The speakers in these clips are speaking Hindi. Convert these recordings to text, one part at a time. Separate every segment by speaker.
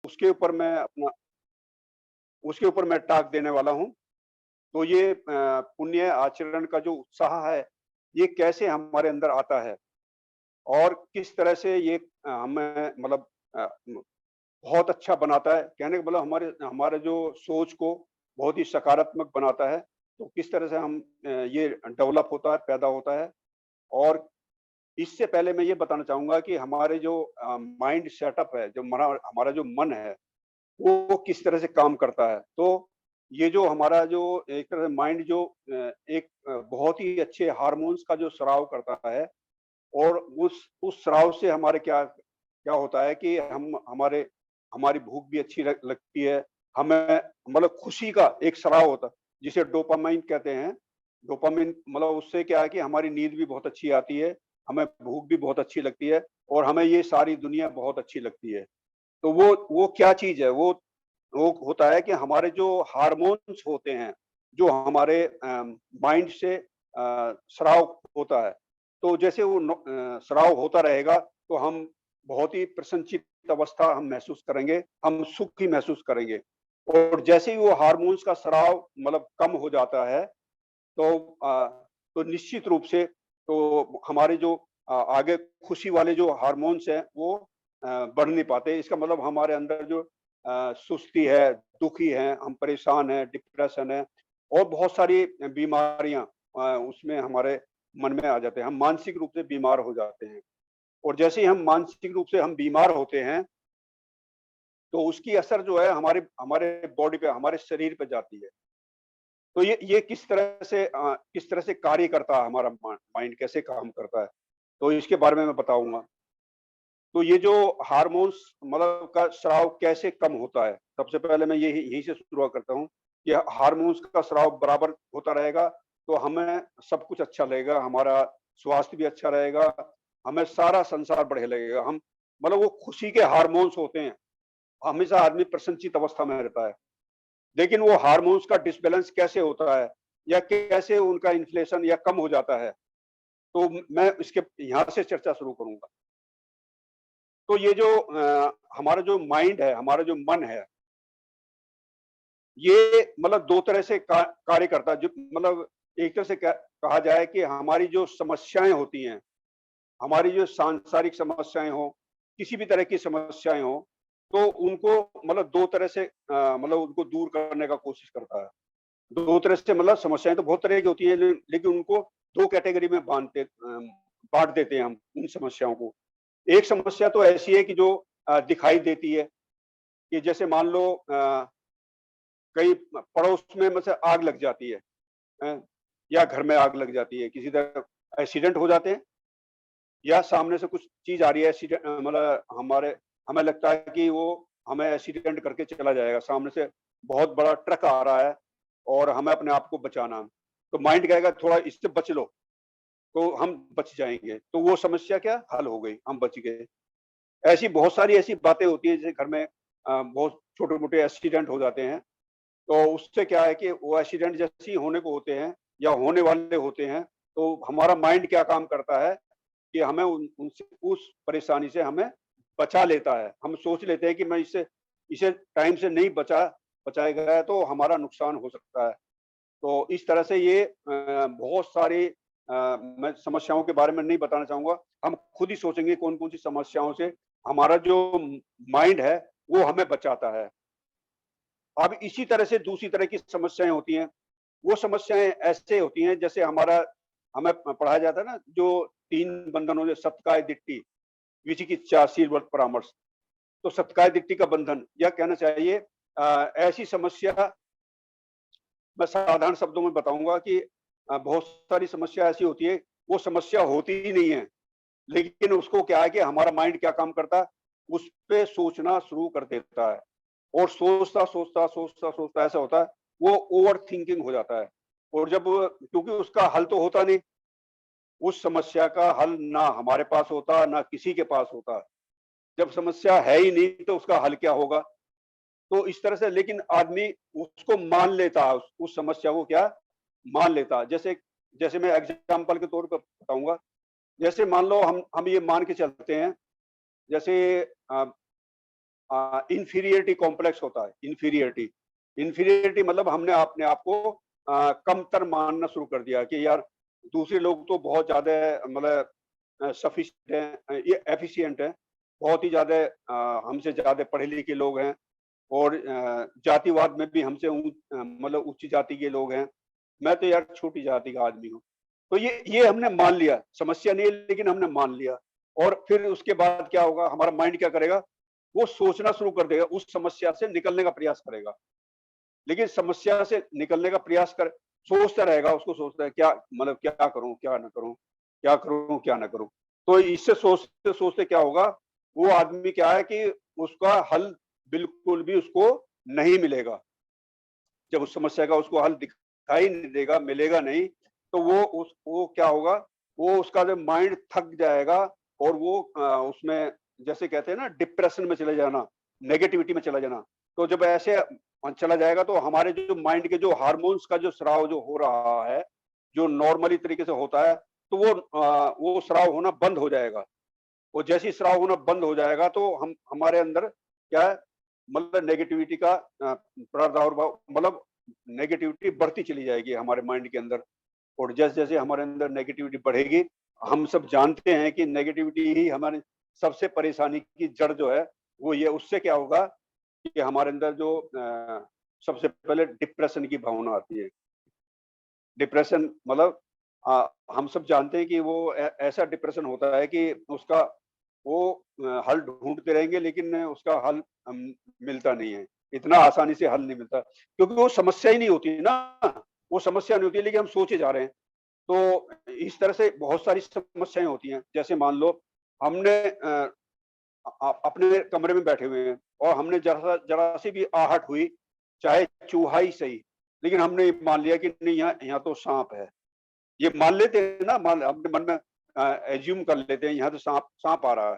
Speaker 1: उसके ऊपर मैं अपना उसके ऊपर मैं टॉक देने वाला हूँ। तो ये पुण्य आचरण का जो उत्साह है, ये कैसे हमारे अंदर आता है और किस तरह से ये हमें मतलब अ, म बहुत अच्छा बनाता है। कहने का मतलब हमारे हमारे जो सोच को बहुत ही सकारात्मक बनाता है। तो किस तरह से हम ये डेवलप होता है, पैदा होता है और इससे पहले मैं ये बताना चाहूँगा कि हमारे जो माइंड सेटअप है, जो हमारा हमारा जो मन है, वो किस तरह से काम करता है। तो ये जो हमारा जो एक तरह से माइंड जो एक बहुत ही अच्छे हार्मोन्स का जो स्राव करता है और उस स्राव से हमारे क्या क्या होता है कि हम हमारे हमारी भूख भी अच्छी लगती है। हमें मतलब खुशी का एक स्राव होता है, जिसे डोपामाइन कहते हैं। डोपामाइन मतलब उससे क्या है कि हमारी नींद भी बहुत अच्छी आती है, हमें भूख भी बहुत अच्छी लगती है और हमें ये सारी दुनिया बहुत अच्छी लगती है। तो वो क्या चीज़ है? वो होता है कि हमारे जो हार्मोन्स होते हैं, जो हमारे माइंड से स्राव होता है। तो जैसे वो स्राव होता रहेगा, तो हम बहुत ही प्रसन्नचित्त अवस्था हम महसूस करेंगे, हम सुखी महसूस करेंगे। और जैसे ही वो हार्मोन्स का स्राव मतलब कम हो जाता है, तो तो निश्चित रूप से तो हमारे जो आगे खुशी वाले जो हार्मोन्स हैं, वो बढ़ नहीं पाते। इसका मतलब हमारे अंदर जो सुस्ती है, दुखी हैं, हम परेशान हैं, डिप्रेशन है और बहुत सारी बीमारियाँ उसमें हमारे मन में आ जाते हैं। हम मानसिक रूप से बीमार हो जाते हैं और जैसे ही हम मानसिक रूप से हम बीमार होते हैं, तो उसकी असर जो है हमारे हमारे बॉडी पे, हमारे शरीर पे जाती है। तो ये किस तरह से कार्य करता है हमारा माइंड कैसे काम करता है, तो इसके बारे में मैं बताऊँगा। तो ये जो हार्मोन्स मतलब का स्राव कैसे कम होता है, सबसे पहले मैं यही यहीं से शुरुआत करता हूँ कि हार्मोन्स का स्राव बराबर होता रहेगा, तो हमें सब कुछ अच्छा लगेगा, हमारा स्वास्थ्य भी अच्छा रहेगा, हमें सारा संसार बढ़िया लगेगा। हम मतलब वो खुशी के हार्मोन्स होते हैं, हमेशा आदमी प्रसन्नचित्त अवस्था में रहता है। लेकिन वो हार्मोन्स का डिसबैलेंस कैसे होता है या कैसे उनका इन्फ्लेशन या कम हो जाता है, तो मैं इसके यहाँ से चर्चा शुरू करूँगा। तो ये जो हमारा जो माइंड है, हमारा जो मन है, ये मतलब 2 तरह से कार्य करता है। जो मतलब एक तरह से कहा जाए कि हमारी जो समस्याएँ होती हैं, हमारी जो सांसारिक समस्याएँ हों, किसी भी तरह की समस्याएँ हों, तो उनको मतलब 2 तरह से मतलब उनको दूर करने का कोशिश करता है। 2 तरह से मतलब समस्याएँ तो बहुत तरह की होती हैं, लेकिन उनको 2 कैटेगरी में बाँट देते हैं हम उन समस्याओं को। एक समस्या तो ऐसी है कि जो दिखाई देती है, कि जैसे मान लो कहीं पड़ोस में मतलब आग लग जाती है, हैं? या घर में आग लग जाती है, किसी तरह एक्सीडेंट हो जाते हैं या सामने से कुछ चीज़ आ रही है मतलब हमें लगता है कि वो हमें एक्सीडेंट करके चला जाएगा, सामने से बहुत बड़ा ट्रक आ रहा है और हमें अपने आप को बचाना है। तो माइंड कहेगा थोड़ा इससे बच लो, तो हम बच जाएँगे। तो वो समस्या क्या हल हो गई, हम बच गए। ऐसी बहुत सारी ऐसी बातें होती हैं जैसे घर में बहुत छोटे-मोटे एक्सीडेंट हो जाते हैं। तो उससे क्या है कि वो एक्सीडेंट जैसे ही होने को होते हैं या होने वाले होते हैं, तो हमारा माइंड क्या काम करता है कि हमें उनसे उस परेशानी से हमें बचा लेता है। हम सोच लेते हैं कि मैं इससे इसे टाइम से नहीं बचाया गया तो हमारा नुकसान हो सकता है। तो इस तरह से ये बहुत सारी मैं समस्याओं के बारे में नहीं बताना चाहूँगा। हम खुद ही सोचेंगे कौन-कौन सी समस्याओं से हमारा जो माइंड है, वो हमें बचाता है। अब इसी तरह से दूसरी तरह की समस्याएँ होती हैं। वो समस्याएँ ऐसे होती हैं जैसे हमें पढ़ाया जाता है ना जो 3 बंधन हो सत्काय दिट्ठी, विचिकित्सा, शीलवत परामर्श। तो सत्काय दिट्ठी का बंधन या कहना चाहिए ऐसी समस्या मैं साधारण शब्दों में बताऊँगा कि बहुत सारी समस्या ऐसी होती है, वो समस्या होती ही नहीं है। लेकिन उसको क्या है कि हमारा माइंड क्या काम करता है, उस पे सोचना शुरू कर देता है और सोचता ऐसा होता है, वो ओवर थिंकिंग हो जाता है और जब क्योंकि उसका हल तो होता नहीं, उस समस्या का हल ना हमारे पास होता, ना किसी के पास होता। जब समस्या है ही नहीं तो उसका हल क्या होगा? तो इस तरह से लेकिन आदमी उसको मान लेता है, उस समस्या को क्या मान लेता है। जैसे जैसे मैं एग्ज़ाम्पल के तौर पे बताऊँगा, जैसे मान लो हम ये मान के चलते हैं, जैसे अ इंफीरियरिटी कॉम्प्लेक्स होता है। इंफीरियरिटी इंफीरियरिटी मतलब हमने अपने आप को कमतर मानना शुरू कर दिया कि यार दूसरे लोग तो बहुत ज्यादा मतलब सफिशिएंट हैं, ये एफिशिएंट है, बहुत ही ज्यादा हमसे ज्यादा पढ़े लिखे लोग हैं, और जातिवाद में भी हमसे मतलब उच्च जाति के लोग हैं। मैं तो यार छोटी जाति का आदमी हूँ। तो ये हमने मान लिया, समस्या नहीं है लेकिन हमने मान लिया। और फिर उसके बाद क्या होगा, हमारा माइंड क्या करेगा, वो सोचना शुरू कर देगा, उस समस्या से निकलने का प्रयास करेगा। लेकिन समस्या से निकलने का प्रयास कर सोचता रहेगा, उसको सोचता है क्या मतलब क्या करूं क्या ना करूं, क्या करूं क्या ना करूं। तो इससे सोचते सोचते क्या होगा, वो आदमी क्या है कि उसका हल बिल्कुल भी उसको नहीं मिलेगा। जब उस समस्या का उसको हल दिखाई नहीं देगा, मिलेगा नहीं, तो वो क्या होगा, वो उसका जो माइंड थक जाएगा, और वो उसमें जैसे कहते हैं ना डिप्रेशन में चले जाना, नेगेटिविटी में चला जाना। तो जब ऐसे चला जाएगा तो हमारे जो माइंड के जो हार्मोन्स का जो स्राव जो हो रहा है, जो नॉर्मली तरीके से होता है, तो वो स्राव होना बंद हो जाएगा। और जैसे ही स्राव होना बंद हो जाएगा तो हम हमारे अंदर क्या है, मतलब नेगेटिविटी का प्रादुर्भाव, मतलब नेगेटिविटी बढ़ती चली जाएगी हमारे माइंड के अंदर। और जैसे जैसे हमारे अंदर नेगेटिविटी बढ़ेगी, हम सब जानते हैं कि नेगेटिविटी ही हमारे सबसे परेशानी की जड़ जो है वो ये, उससे क्या होगा कि हमारे अंदर जो सबसे पहले डिप्रेशन की भावना आती है। डिप्रेशन मतलब हम सब जानते हैं कि वो ऐसा डिप्रेशन होता है कि उसका वो हल ढूंढते रहेंगे लेकिन उसका हल मिलता नहीं है, इतना आसानी से हल नहीं मिलता, क्योंकि वो समस्या ही नहीं होती ना, वो समस्या नहीं होती लेकिन हम सोचे जा रहे हैं। तो इस तरह से बहुत सारी समस्याएं होती हैं। जैसे मान लो हमने अपने कमरे में बैठे हुए हैं और हमने जरा जरा सी भी आहट हुई, चाहे चूहा ही सही, लेकिन हमने ये मान लिया कि नहीं यहाँ यहाँ तो सांप है। ये मान लेते हैं ना, मान अपने मन में एज्यूम कर लेते हैं यहाँ तो सांप सांप आ रहा है।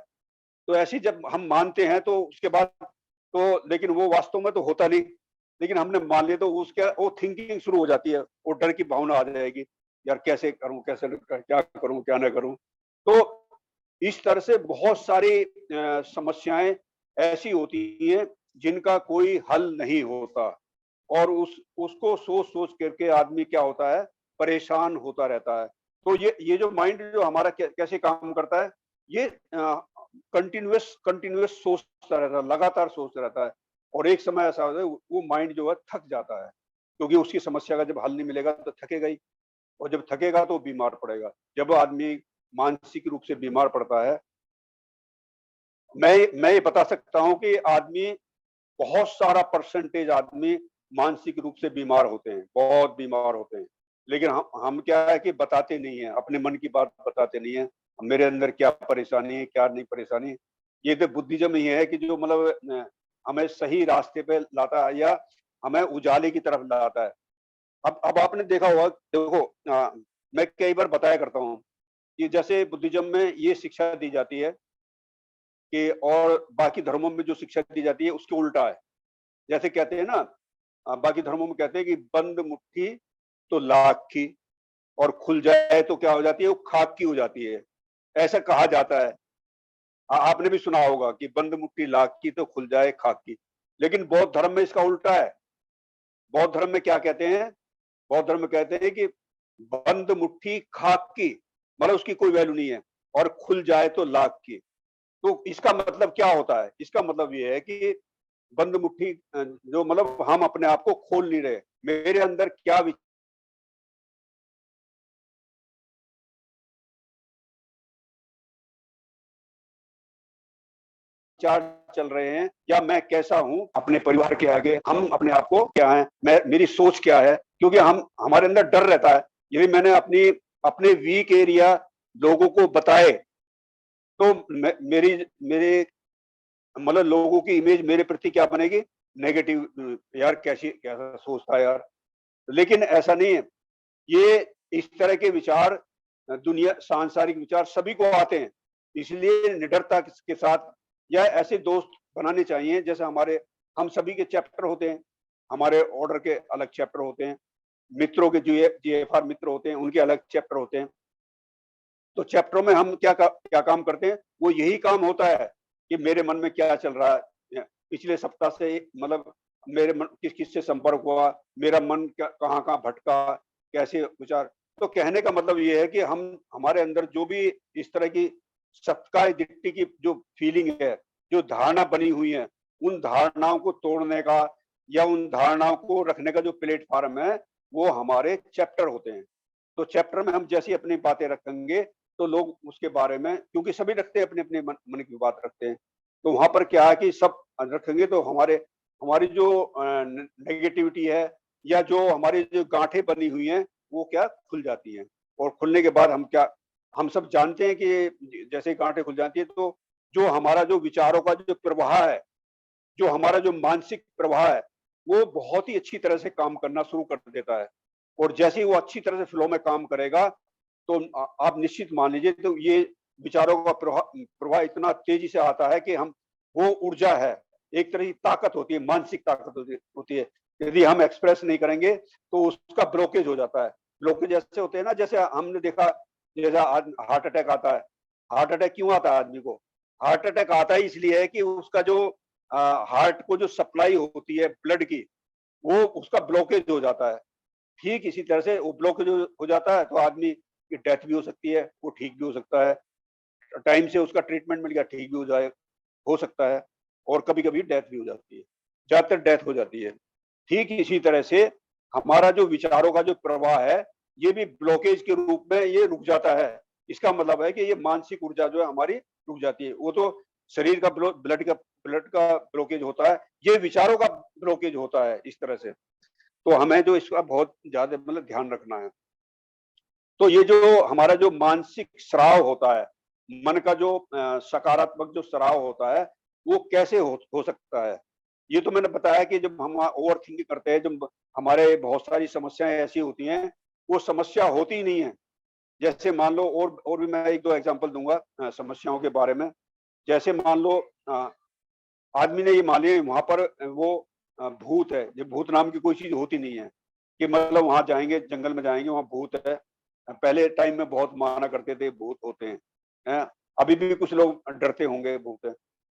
Speaker 1: तो ऐसे ही जब हम मानते हैं तो उसके बाद तो, लेकिन वो वास्तव में तो होता नहीं, लेकिन हमने मान लिया तो उसके वो थिंकिंग शुरू हो जाती है, वो डर की भावना आ जाएगी, यार कैसे करूं कैसे क्या करूं क्या ना करूं। तो इस तरह से बहुत सारी समस्याएं ऐसी होती हैं जिनका कोई हल नहीं होता, और उसको सोच सोच करके आदमी क्या होता है, परेशान होता रहता है। तो ये जो माइंड जो हमारा कैसे काम करता है, ये कंटिन्यूअस कंटिन्यूअस सोचता रहता है, लगातार सोचता रहता है। और एक समय ऐसा होता है वो माइंड जो है थक जाता है, क्योंकि उसकी समस्या का जब हल नहीं मिलेगा तो थकेगा ही, और जब थकेगा तो बीमार पड़ेगा। जब आदमी मानसिक रूप से बीमार पड़ता है, मैं ये बता सकता हूँ कि आदमी, बहुत सारा परसेंटेज आदमी मानसिक रूप से बीमार होते हैं, बहुत बीमार होते हैं। लेकिन हम क्या है कि बताते नहीं है, अपने मन की बात बताते नहीं है, मेरे अंदर क्या परेशानी है क्या नहीं परेशानी है। ये तो बुद्धिज्म ही है कि जो मतलब हमें सही रास्ते पे लाता है या हमें उजाले की तरफ लाता है। अब आपने देखा होगा, देखो मैं कई बार बताया करता हूँ कि जैसे बुद्धिज्म में ये शिक्षा दी जाती है कि, और बाकी धर्मों में जो शिक्षा दी जाती है उसके उल्टा है। जैसे कहते हैं ना, बाकी धर्मों में कहते हैं कि बंद मुट्ठी तो लाख की, और खुल जाए तो क्या हो जाती है, वो खाक की हो जाती है, ऐसा कहा जाता है। आपने भी सुना होगा कि बंद मुट्ठी लाख की तो खुल जाए खाक की। लेकिन बौद्ध धर्म में इसका उल्टा है। बौद्ध धर्म में क्या कहते हैं, बौद्ध धर्म में कहते हैं कि बंद मुट्ठी खाक की, मतलब उसकी कोई वैल्यू नहीं है, और खुल जाए तो लाख की। तो इसका मतलब क्या होता है, इसका मतलब ये है कि बंद मुट्ठी जो मतलब हम अपने आप को खोल नहीं रहे, मेरे अंदर क्या विचार चल रहे हैं, या मैं कैसा हूं अपने परिवार के आगे, हम अपने आप को क्या है, मैं मेरी सोच क्या है, क्योंकि हम हमारे अंदर डर रहता है। यदि मैंने अपने वीक एरिया लोगों को बताए तो मेरी मेरे मतलब लोगों की इमेज मेरे प्रति क्या बनेगी, नेगेटिव, यार कैसी कैसा सोचता है यार। लेकिन ऐसा नहीं है, ये इस तरह के विचार दुनिया सांसारिक विचार सभी को आते हैं, इसलिए निडरता के साथ या ऐसे दोस्त बनाने चाहिए, जैसे हमारे हम सभी के चैप्टर होते हैं, हमारे ऑर्डर के अलग चैप्टर होते हैं, मित्रों के जो जीएफआर मित्र होते हैं उनके अलग चैप्टर होते हैं। तो चैप्टरों में हम क्या काम करते हैं, वो यही काम होता है कि मेरे मन में क्या चल रहा है, पिछले सप्ताह से मतलब मेरे मन किस-किस से संपर्क हुआ, मेरा मन क्या कहाँ-कहाँ भटका, कैसे विचार। तो कहने का मतलब ये है कि हम हमारे अंदर जो भी इस तरह की सत्कार दिट्टी की जो फीलिंग है, जो धारणा बनी हुई है, उन धारणाओं को तोड़ने का या उन धारणाओं को रखने का जो प्लेटफ़ॉर्म है, वो हमारे चैप्टर होते हैं। तो चैप्टर में हम जैसी अपनी बातें रखेंगे, तो लोग उसके बारे में, क्योंकि सभी रखते हैं अपने-अपने मन की बात रखते हैं। तो वहाँ पर क्या है कि सब रखेंगे तो हमारी जो नेगेटिविटी है या जो हमारी जो गाँठें बनी हुई हैं, वो क्या खुल जाती हैं। और खुलने के बाद हम सब जानते हैं कि जैसे ही गाँठें खुल जाती हैं, तो जो हमारा जो विचारों का जो प्रवाह है, जो हमारा जो मानसिक प्रवाह है, वो बहुत ही अच्छी तरह से काम करना शुरू कर देता है। और जैसे ही वो अच्छी तरह से फ्लो में काम करेगा, तो आप निश्चित मान लीजिए, तो ये विचारों का प्रवाह इतना तेजी से आता है कि हम, वो ऊर्जा है, एक तरह की ताकत होती है, मानसिक ताकत होती है। यदि हम एक्सप्रेस नहीं करेंगे, तो उसका ब्लॉकेज हो जाता है। ब्लॉकेज ऐसे होते हैं ना, जैसे हमने देखा, जैसे आज हार्ट अटैक आता है। हार्ट अटैक क्यों आता है आदमी को? हार्ट अटैक आता ही इसलिए है कि उसका जो हार्ट को जो सप्लाई होती है ब्लड की, वो उसका ब्लॉकेज हो जाता है। ठीक इसी तरह से वो ब्लॉकेज हो जाता है, तो आदमी की डेथ भी हो सकती है, वो ठीक भी हो सकता है। टाइम से उसका ट्रीटमेंट मिल गया, ठीक भी हो सकता है, और कभी-कभी डेथ भी हो जाती है। ज़्यादातर डेथ हो जाती है। ठीक इसी तरह से हमारा जो विचारों का जो प्रवाह है, ये भी ब्लॉकेज के रूप में ये रुक जाता है। इसका मतलब है कि ये मानसिक ऊर्जा जो है हमारी रुक जाती है। वो तो शरीर का ब्लड का ब्लॉकेज होता है, ये विचारों का ब्लॉकेज होता है इस तरह से। तो हमें जो इसका बहुत ज़्यादा मतलब ध्यान रखना है। तो ये जो हमारा जो मानसिक स्राव होता है, मन का जो सकारात्मक जो स्राव होता है, वो कैसे हो सकता है? ये तो मैंने बताया कि जब हम ओवरथिंकिंग करते हैं, जब हमारे बहुत सारी समस्याएँ ऐसी होती हैं, वो समस्या होती ही नहीं है। जैसे मान लो, और भी मैं 1-2 एग्ज़ाम्पल दूँगा समस्याओं के बारे में। जैसे मान लो, अ, आदमी ने ये मान लिया वहाँ पर वो भूत है, ये भूत नाम की कोई चीज़ होती नहीं है, कि मतलब वहाँ जाएँगे, जंगल में जाएँगे, वहाँ भूत है। पहले टाइम में बहुत माना करते थे भूत होते हैं, हैं? अभी भी कुछ लोग डरते होंगे भूत है,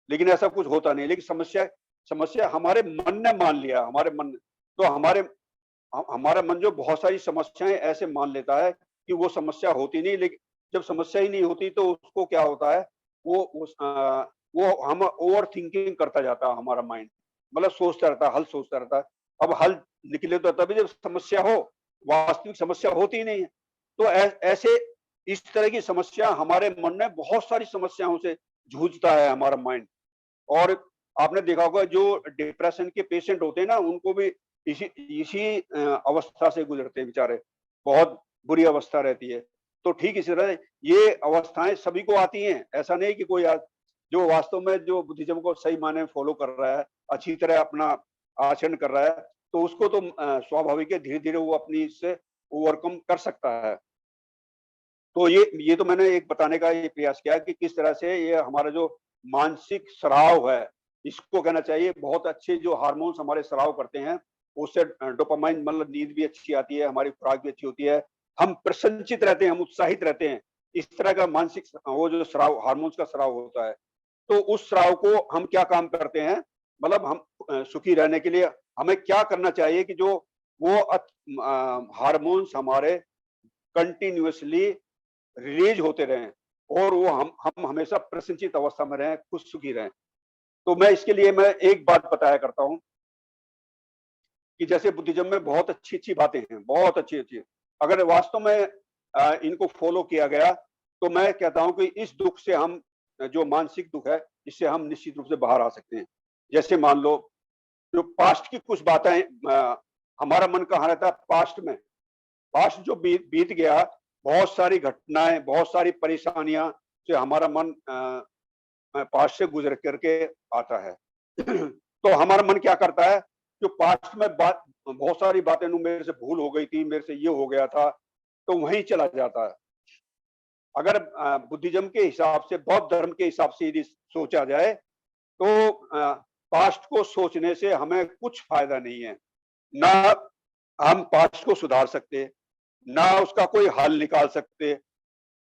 Speaker 1: लेकिन ऐसा कुछ होता नहीं है। लेकिन समस्या समस्या हमारे मन ने मान लिया, हमारे मन ने। तो हमारा मन जो बहुत सारी समस्याएँ ऐसे मान लेता है कि वो समस्या होती नहीं, लेकिन जब समस्या ही नहीं होती, तो उसको क्या होता है, वो वो हम ओवरथिंकिंग करता जाता है हमारा माइंड। मतलब सोचता रहता है, हल सोचता रहता है। अब हल निकले तो तभी जब समस्या हो, वास्तविक समस्या होती ही नहीं है। तो ऐसे इस तरह की समस्या हमारे मन में, बहुत सारी समस्याओं से जूझता है हमारा माइंड। और आपने देखा होगा जो डिप्रेशन के पेशेंट होते हैं ना, उनको भी इसी इसी अवस्था से गुजरते हैं बेचारे। बहुत बुरी अवस्था रहती है। तो ठीक इसी तरह ये अवस्थाएँ सभी को आती हैं। ऐसा नहीं कि कोई जो वास्तव में जो बुद्धिज़्म को सही मायने में फ़ॉलो कर रहा है, अच्छी तरह अपना आचरण कर रहा है, तो उसको तो स्वाभाविक है, धीरे-धीरे वो अपनी इससे ओवरकम कर सकता है। तो ये तो मैंने एक बताने का ये प्रयास किया कि किस तरह से ये हमारा जो मानसिक स्राव है, इसको कहना चाहिए, बहुत अच्छे जो हार्मोन्स हमारे स्राव करते हैं, उससे डोपामाइन, मतलब नींद भी अच्छी आती है, हमारी खुराक भी अच्छी होती है, हम प्रसन्नचित रहते हैं, हम उत्साहित रहते हैं। इस तरह का मानसिक वो जो स्राव, हार्मोन्स का स्राव होता है। तो उस स्राव को हम क्या काम करते हैं, मतलब हम सुखी रहने के लिए हमें क्या करना चाहिए कि जो वो हार्मोन्स हमारे कंटिन्यूअसली रिलीज होते रहें, और वो हम हमेशा प्रसन्नचित अवस्था में रहें, खुश सुखी रहें। तो मैं इसके लिए मैं एक बात बताया करता हूँ कि जैसे बुद्धिज़्म में बहुत अच्छी-अच्छी बातें हैं, बहुत अच्छी-अच्छी। अगर वास्तव में इनको फ़ॉलो किया गया, तो मैं कहता हूँ कि इस दुःख से हम, जो मानसिक दुःख है, इससे हम निश्चित रूप से बाहर आ सकते हैं। जैसे मान लो, जो पास्ट की कुछ बातें, हमारा मन कहाँ रहता है, पास्ट में। पास्ट जो बीत गया, बहुत सारी घटनाएँ, बहुत सारी परेशानियाँ से हमारा मन पास्ट से गुज़र करके आता है। तो हमारा मन क्या करता है, जो पास्ट में बात, बहुत सारी बातें मेरे से भूल हो गई थी, मेरे से ये हो गया था, तो वहीं चला जाता है। अगर बुद्धिज़्म के हिसाब से, बौद्ध धर्म के हिसाब से यदि सोचा जाए, तो पास्ट को सोचने से हमें कुछ फ़ायदा नहीं है। ना हम पास्ट को सुधार सकते, ना उसका कोई हल निकाल सकते।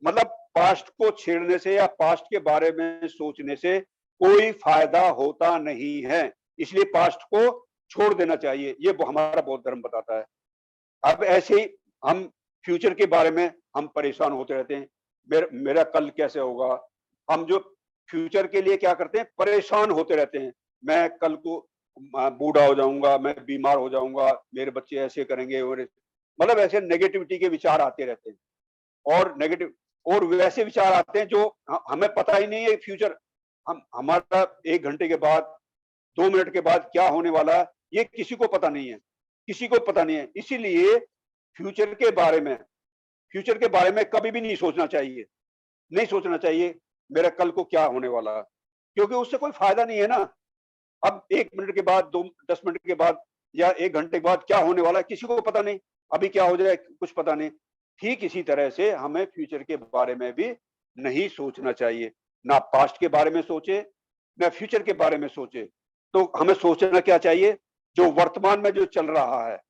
Speaker 1: मतलब पास्ट को छेड़ने से या पास्ट के बारे में सोचने से कोई फ़ायदा होता नहीं है। इसलिए पास्ट को छोड़ देना चाहिए, ये हमारा बौद्ध धर्म बताता है। अब ऐसे ही हम फ्यूचर के बारे में हम परेशान होते रहते हैं, मेरा कल कैसे होगा? हम जो फ्यूचर के लिए क्या करते हैं, परेशान होते रहते हैं। मैं कल को बूढ़ा हो जाऊँगा, मैं बीमार हो जाऊँगा, मेरे बच्चे ऐसे करेंगे और मतलब ऐसे नेगेटिविटी के विचार आते रहते हैं। और नेगेटिव और वैसे विचार आते हैं जो हमें पता ही नहीं है फ्यूचर हम हमारा 1 घंटे के बाद, 2 मिनट के बाद क्या होने वाला है, ये किसी को पता नहीं है, किसी को पता नहीं है। इसीलिए फ्यूचर के बारे में फ्यूचर के बारे में कभी भी नहीं सोचना चाहिए, नहीं सोचना चाहिए मेरा कल को क्या होने वाला है, क्योंकि उससे कोई फ़ायदा नहीं है ना। अब 1 मिनट के बाद, 2 10 मिनट के बाद या 1 घंटे के बाद क्या होने वाला है, किसी को पता नहीं। अभी क्या हो जाए कुछ पता नहीं। ठीक इसी तरह से हमें फ्यूचर के बारे में भी नहीं सोचना चाहिए। ना पास्ट के बारे में सोचे, ना फ्यूचर के बारे में सोचे। तो हमें सोचना क्या चाहिए? जो वर्तमान में जो चल रहा है,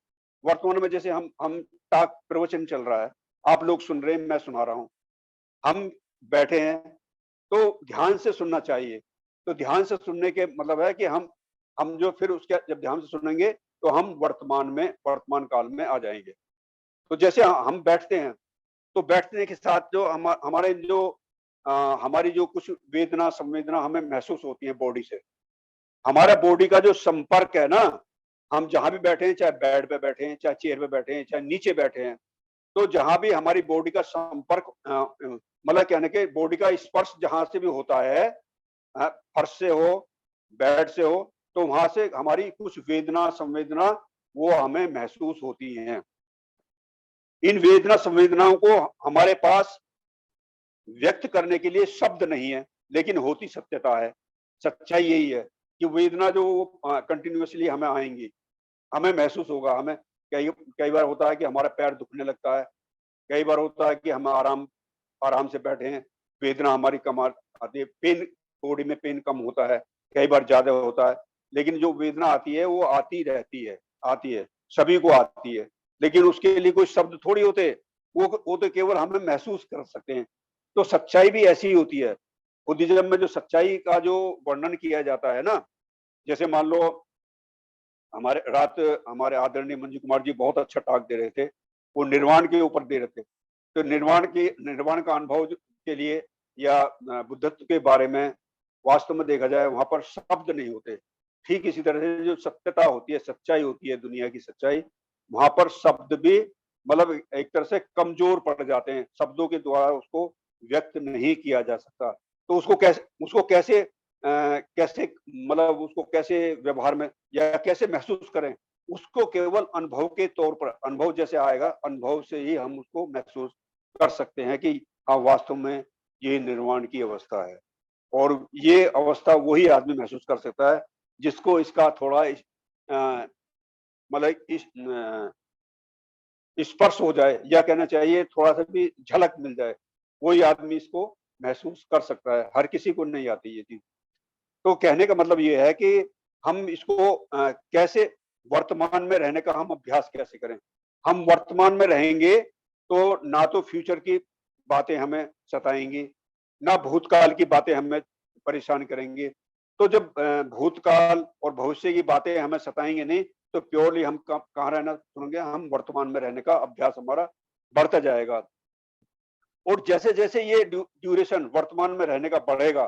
Speaker 1: वर्तमान में जैसे हम टाक प्रवचन चल रहा है, आप लोग सुन रहे हैं, मैं सुना रहा हूँ। हम बैठे हैं, तो ध्यान से सुनना चाहिए। तो ध्यान से सुनने के मतलब है कि हम जो फिर उसके जब ध्यान से सुनेंगे, तो हम वर्तमान काल में आ जाएँगे। तो जैसे हम बैठते हैं, तो बैठने के साथ जो हमारे जो हमारी जो कुछ वेदना, संवेदना हमें महसूस होती है बॉडी से। हमारा बॉडी का जो संपर्क है ना, हम जहाँ भी बैठे हैं, चाहे बेड पे बैठे हैं, चाहे चेयर पे बैठे हैं, चाहे नीचे बैठे हैं, तो जहाँ भी हमारी बॉडी का संपर्क मतलब कहने के बॉडी का स्पर्श जहाँ से भी होता है, फर्श से हो, बेड से हो, तो वहाँ से हमारी कुछ वेदना, संवेदना वो हमें महसूस होती हैं। इन वेदना संवेदनाओं को हमारे पास व्यक्त करने के लिए शब्द नहीं है, लेकिन होती सत्यता है। सच्चाई यही है कि वेदना जो कंटिन्यूअसली हमें आएँगी, हमें महसूस होगा, हमें कई कई बार होता है कि हमारा पैर दुखने लगता है, कई बार होता है कि हम आराम आराम से बैठे हैं, वेदना हमारी कम आती है, पेन बॉडी में पेन कम होता है, कई बार ज़्यादा होता है। लेकिन जो वेदना आती है, वो आती है, सभी को आती है। लेकिन उसके लिए कोई शब्द थोड़ी होते, वो तो केवल हमें महसूस कर सकते हैं। तो सच्चाई भी ऐसी ही होती है। बुद्धिज़्म में जो सच्चाई का जो वर्णन किया जाता है ना, जैसे मान लो हमारे आदरणीय मंजू कुमार जी बहुत अच्छा टॉक दे रहे थे। वो निर्वाण के ऊपर दे रहे थे। तो निर्वाण का अनुभव के लिए या बुद्धत्व के बारे में वास्तव में देखा जाए वहाँ पर शब्द नहीं होते। ठीक इसी तरह से जो सत्यता होती है, सच्चाई होती है दुनिया की सच्चाई, वहाँ पर शब्द भी मतलब एक तरह से कमज़ोर पड़ जाते हैं। शब्दों के द्वारा उसको व्यक्त नहीं किया जा सकता। तो कैसे मतलब उसको कैसे व्यवहार में या कैसे महसूस करें? उसको केवल अनुभव के तौर पर अनुभव जैसे आएगा, अनुभव से ही हम उसको महसूस कर सकते हैं कि हाँ, वास्तव में ये निर्वाण की अवस्था है। और ये अवस्था वही आदमी महसूस कर सकता है, जिसको इसका थोड़ा मतलब स्पर्श हो जाए या कहना चाहिए थोड़ा-सा भी झलक मिल जाए, वही आदमी इसको महसूस कर सकता है। हर किसी को नहीं आती ये चीज़। तो कहने का मतलब ये है कि हम इसको कैसे वर्तमान में रहने का हम अभ्यास कैसे करें? हम वर्तमान में रहेंगे, तो ना तो फ्यूचर की बातें हमें सताएँगी, ना भूतकाल की बातें हमें परेशान करेंगी। तो जब भूतकाल और भविष्य की बातें हमें सताएँगे नहीं, तो प्योरली हम कहाँ रहना चुनेंगे? हम वर्तमान में रहने का अभ्यास हमारा बढ़ता जाएगा। और जैसे-जैसे ये ड्यूरेशन वर्तमान में रहने का बढ़ेगा,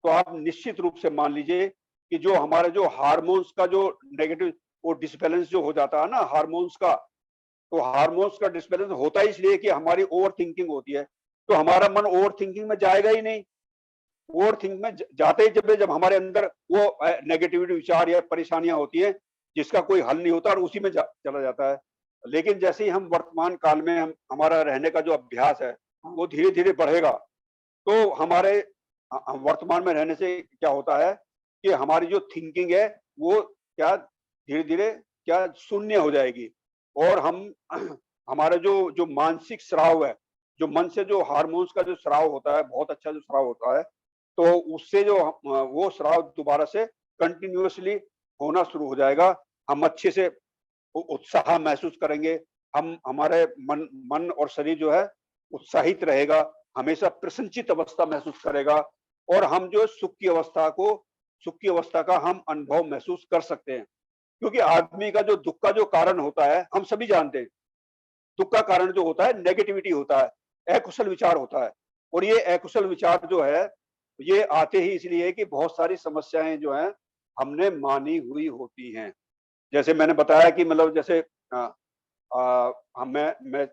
Speaker 1: तो आप निश्चित रूप से मान लीजिए कि जो हमारे जो हार्मोन्स का जो नेगेटिव वो डिसबैलेंस जो हो जाता है ना हार्मोन्स का, तो हार्मोन्स का डिसबैलेंस होता ही इसलिए कि हमारी ओवर थिंकिंग होती है। तो हमारा मन ओवर थिंकिंग में जाएगा ही नहीं। ओवर थिंक में जाते ही जब हमारे अंदर वो नेगेटिविटी विचार या परेशानियाँ होती हैं, जिसका कोई हल नहीं होता और उसी में चला जाता है। लेकिन जैसे ही हम वर्तमान काल में हमारा रहने का जो अभ्यास है, वो धीरे-धीरे बढ़ेगा। तो हमारे वर्तमान में रहने से क्या होता है कि हमारी जो थिंकिंग है वो क्या धीरे-धीरे क्या शून्य हो जाएगी और हम हमारा जो जो मानसिक स्राव है, जो मन से जो हार्मोन्स का जो स्राव होता है, बहुत अच्छा जो स्राव होता है, तो उससे जो वो स्राव दोबारा से कंटिन्यूअसली होना शुरू हो जाएगा। हम अच्छे से उत्साह महसूस करेंगे। हम हमारे मन मन और शरीर जो है उत्साहित रहेगा, हमेशा प्रसन्नचित्त अवस्था महसूस करेगा और हम जो सुख की अवस्था को सुख की अवस्था का हम अनुभव महसूस कर सकते हैं। क्योंकि आदमी का जो दुःख का जो कारण होता है, हम सभी जानते हैं। दुःख का कारण जो होता है नेगेटिविटी होता है, अकुशल विचार होता है। और ये अकुशल विचार जो है, ये आते ही इसलिए है कि बहुत सारी समस्याएँ जो हैं, हमने मानी हुई होती हैं। जैसे मैंने बताया कि मतलब जैसे मैं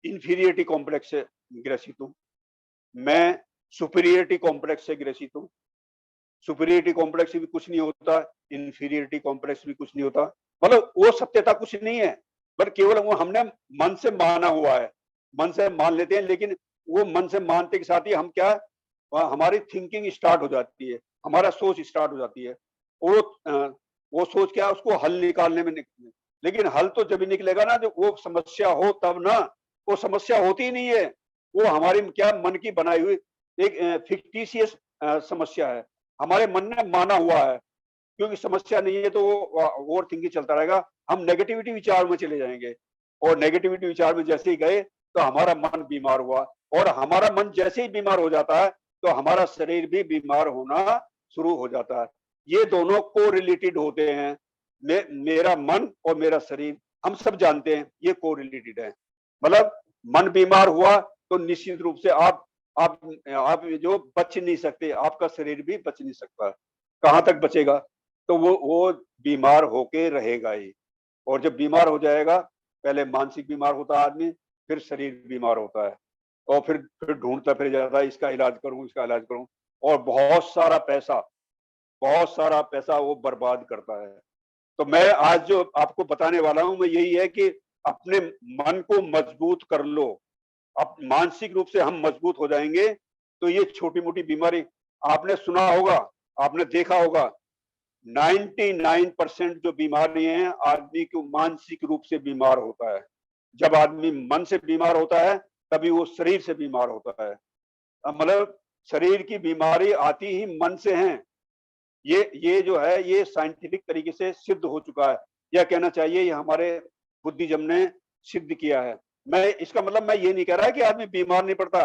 Speaker 1: इन्फीरियरिटी कॉम्प्लेक्स से ग्रसित हूँ। मैं सुपीरियरिटी कॉम्प्लेक्स से ग्रसित हूँ। सुपीरियरिटी कॉम्प्लेक्स से भी कुछ नहीं होता, इन्फीरियरिटी कॉम्प्लेक्स भी कुछ नहीं होता। मतलब वो सत्यता कुछ नहीं है, पर केवल वो हमने मन से माना हुआ है। मन से मान लेते हैं, लेकिन वो मन से मानते के साथ ही हम क्या, हमारी थिंकिंग स्टार्ट हो जाती है, हमारा सोच स्टार्ट हो जाती है। वो वो सोच क्या, उसको हल निकालने में लेकिन हल तो जब निकलेगा ना, जब वो समस्या हो तब ना। वो समस्या होती ही नहीं है, वो हमारी क्या, मन की बनाई हुई एक फिक्टिशियस समस्या है। हमारे मन ने माना हुआ है। क्योंकि समस्या नहीं है तो वो ओवर थिंकिंग चलता रहेगा। हम नेगेटिविटी विचार में चले जाएंगे, और नेगेटिविटी विचार में जैसे ही गए तो हमारा मन बीमार हुआ। और हमारा मन जैसे ही बीमार हो जाता है तो हमारा शरीर भी बीमार होना शुरू हो जाता है। ये दोनों को रिलेटेड होते हैं। मेरा मन और मेरा शरीर, हम सब जानते हैं ये को रिलेटेड है। मतलब मन बीमार हुआ तो निश्चित रूप से आप आप जो बच नहीं सकते, आपका शरीर भी बच नहीं सकता। कहाँ तक बचेगा? तो वो बीमार होके रहेगा ही। और जब बीमार हो जाएगा, पहले मानसिक बीमार होता है आदमी, फिर शरीर बीमार होता है, और फिर ढूंढता फिर जाता है, इसका इलाज करूं, इसका इलाज करूं, और बहुत सारा पैसा वो बर्बाद करता है। तो मैं आज जो आपको बताने वाला हूं, मैं यही है कि अपने मन को मजबूत कर लो। अब मानसिक रूप से हम मजबूत हो जाएंगे तो ये छोटी मोटी बीमारी, आपने सुना होगा, आपने देखा होगा, 99% जो बीमारियां हैं आदमी को मानसिक रूप से बीमार होता है। जब आदमी मन से बीमार होता है तभी वो शरीर से बीमार होता है। मतलब शरीर की बीमारी आती ही मन से है। ये जो है ये साइंटिफिक तरीके से सिद्ध हो चुका है। यह कहना चाहिए ये हमारे बुद्धिज्म ने सिद्ध किया है। मैं इसका मतलब मैं ये नहीं कह रहा कि आदमी बीमार नहीं पड़ता।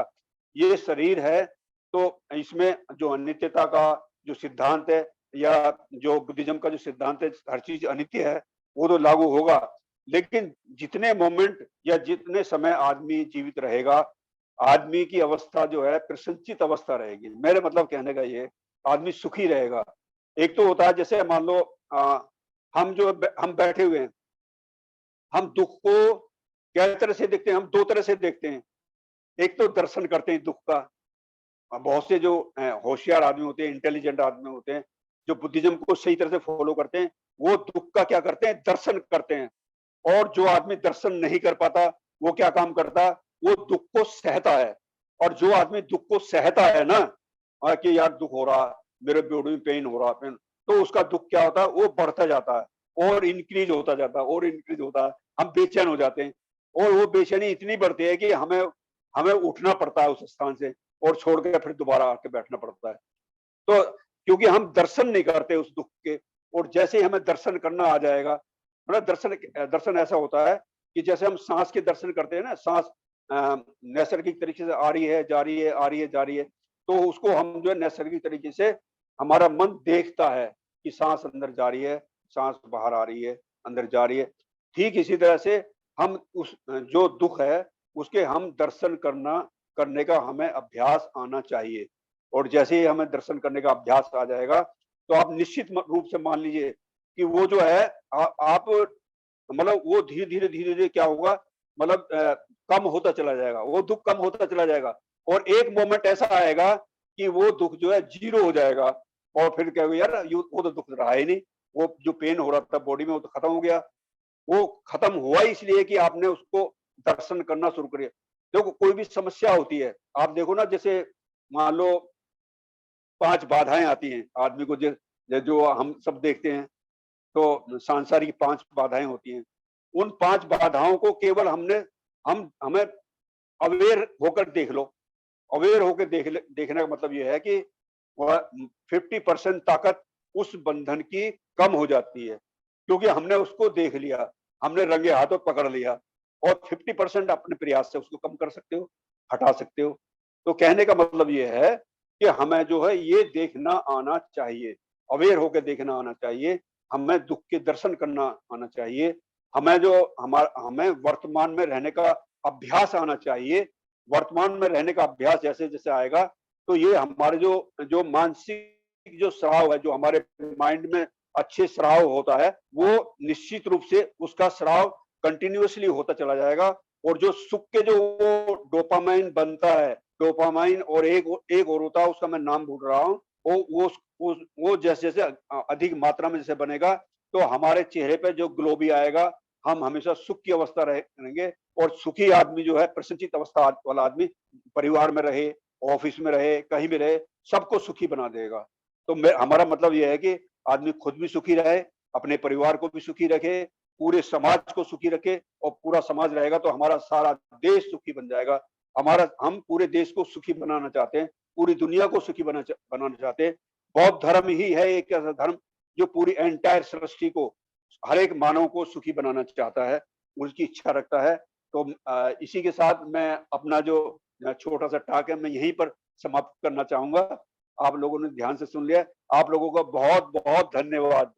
Speaker 1: ये शरीर है तो इसमें जो अनित्यता का जो सिद्धांत है, या जो बुद्धिज्म का जो सिद्धांत है, हर चीज अनित्य है, वो तो लागू होगा। लेकिन जितने मोमेंट या जितने समय आदमी जीवित रहेगा, आदमी की अवस्था जो है प्रसन्नचित अवस्था रहेगी। मेरे मतलब कहने का ये, आदमी सुखी रहेगा। एक तो होता है जैसे मान लो हम बैठे हुए हैं, हम दुख को कै तरह से देखते हैं, हम दो तरह से देखते हैं। एक तो दर्शन करते हैं दुख का। बहुत से जो होशियार आदमी होते हैं, इंटेलिजेंट आदमी होते हैं, जो बुद्धिज्म को सही तरह से फॉलो करते हैं, वो दुख का क्या करते हैं, दर्शन करते हैं। और जो आदमी दर्शन नहीं कर पाता, वो क्या काम करता, वो दुख को सहता है। और जो आदमी दुख को सहता है ना, कि यार दुख हो रहा, मेरे बॉडी में पेन हो रहा, पेन, तो उसका दुख क्या होता है, वो बढ़ता जाता है और इंक्रीज होता जाता है और इंक्रीज होता है। हम बेचैन हो जाते हैं, और वो बेचैनी इतनी बढ़ती है कि हमें हमें उठना पड़ता है उस स्थान से, और छोड़ के फिर दोबारा आके बैठना पड़ता है। तो क्योंकि हम दर्शन नहीं करते उस दुख के। और जैसे ही हमें दर्शन करना आ जाएगा, मतलब दर्शन दर्शन ऐसा होता है कि जैसे हम सांस के दर्शन करते हैं ना, सांस नैसर्गिक तरीके से आ रही है, जा रही है, आ रही है, जा रही है, तो उसको हम जो है नैसर्गिक तरीके से हमारा मन देखता है कि सांस अंदर जा रही है, सांस बाहर आ रही है, अंदर जा रही है। ठीक इसी तरह से हम उस जो दुख है उसके हम दर्शन करने का हमें अभ्यास आना चाहिए। और जैसे ही हमें दर्शन करने का अभ्यास आ जाएगा तो आप निश्चित रूप से मान लीजिए कि वो जो है आप मतलब वो धीरे धीरे धीरे धीरे क्या होगा, मतलब कम होता चला जाएगा, वो दुख कम होता चला जाएगा। और एक मोमेंट ऐसा आएगा कि वो दुख जो है जीरो हो जाएगा। और फिर क्या होगा, यार वो तो दुख रहा ही नहीं, वो जो पेन हो रहा था बॉडी में वो तो खत्म हो गया। वो खत्म हुआ इसलिए कि आपने उसको दर्शन करना शुरू करिए। देखो कोई भी समस्या होती है, आप देखो ना, जैसे मान लो 5 बाधाएं आती हैं आदमी को, जो हम सब देखते हैं, तो सांसारिक 5 बाधाएं होती हैं। उन 5 बाधाओं को केवल हम हमें अवेयर होकर देख लो। अवेयर होकर देखने का मतलब ये है कि वह 50% ताकत उस बंधन की कम हो जाती है, क्योंकि हमने उसको देख लिया, हमने रंगे हाथों पकड़ लिया। और 50% अपने प्रयास से उसको कम कर सकते हो, हटा सकते हो। तो कहने का मतलब ये है कि हमें जो है ये देखना आना चाहिए, अवेयर होके देखना आना चाहिए, हमें दुःख के दर्शन करना आना चाहिए, हमें वर्तमान में रहने का अभ्यास आना चाहिए। वर्तमान में रहने का अभ्यास जैसे-जैसे आएगा, तो ये हमारे जो जो मानसिक जो स्राव है, जो हमारे माइंड में अच्छे स्राव होता है, वो निश्चित रूप से उसका स्राव कंटिन्यूअसली होता चला जाएगा और जो सुख के जो वो डोपामाइन बनता है, डोपामाइन और एक और होता है उसका मैं नाम भूल रहा हूँ, वो जैसे-जैसे अधिक मात्रा में जैसे बनेगा, तो हमारे चेहरे पे जो ग्लो भी आएगा, हम हमेशा सुख की अवस्था रहेंगे और सुखी आदमी जो है प्रसन्नचित्त अवस्था वाला आदमी परिवार में रहे, ऑफिस में रहे, कहीं भी रहे, सबको सुखी बना देगा। तो मैं हमारा मतलब ये है कि आदमी खुद भी सुखी रहे, अपने परिवार को भी सुखी रखे, पूरे समाज को सुखी रखे और पूरा समाज रहेगा तो हमारा सारा देश सुखी बन जाएगा। हम पूरे देश को सुखी बनाना चाहते हैं, पूरी दुनिया को सुखी बनाना चाहते हैं। बौद्ध धर्म ही है एक ऐसा धर्म जो पूरी एंटायर सृष्टि को, हर एक मानव को सुखी बनाना चाहता है, उसकी इच्छा रखता है। तो इसी के साथ मैं अपना जो छोटा-सा टॉक है मैं यहीं पर समाप्त करना चाहूँगा। आप लोगों ने ध्यान से सुन लिया। आप लोगों का बहुत-बहुत धन्यवाद।